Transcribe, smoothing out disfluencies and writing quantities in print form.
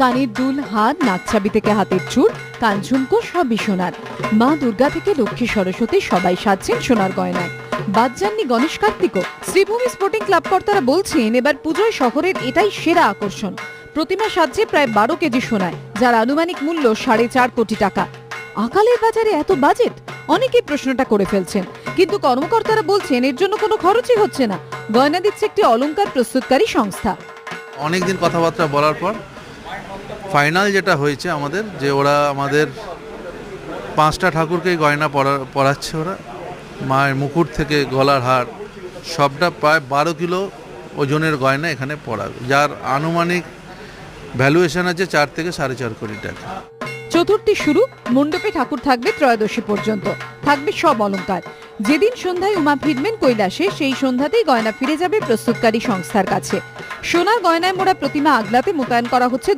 কানের দুল, হার, নাকছাবি থেকে হাতের চূড়, কানঝুমকো সবই সোনার। মা দুর্গা থেকে লক্ষ্মী সরস্বতী সবাই সাজছেন সোনার গয়নায়। বাদ যাননি গণেশ কার্তিকও। শ্রীভূমি স্পোর্টিং ক্লাব কর্তারা বলছেন এবার পুজোয় শহরের এটাই সেরা আকর্ষণ। প্রতিমা সাজছে প্রায় 12 কেজি সোনায়, যার আনুমানিক মূল্য 4.5 কোটি টাকা। আকালের বাজারে এত বাজেট? অনেকেই প্রশ্নটা করে ফেলছেন, কিন্তু কর্মকর্তারা বলছেন এর জন্য কোনো খরচই হচ্ছে না। গয়না দিচ্ছে একটি অলংকার প্রস্তুতকারী সংস্থা। অনেকদিন কথাবার্তা বলার পর ফাইনাল যেটা হয়েছে আমাদের, যে ওরা আমাদের 5টা ঠাকুরকেই গয়না পরাচ্ছে। ওরা মায়ের মুকুট থেকে গলার হার সবটা প্রায় 12 কিলো ওজনের গয়না এখানে পরাবে, যার আনুমানিক ভ্যালুয়েশন আছে 4 থেকে 4.5 কোটি টাকা। চতুর্থী শুরু, মণ্ডপে ঠাকুর থাকবে ত্রয়োদশী পর্যন্ত, থাকবে সব অলংকার। যেদিন সন্ধ্যায় উমা ফিরবেন কৈলাসে, সেই সন্ধ্যাতেই গয়না ফিরে যাবে প্রস্তুতকারী সংস্থার কাছে। সোনার গয়নায় মোড়া প্রতিমা আগলাতে মোতায়েন করা হচ্ছে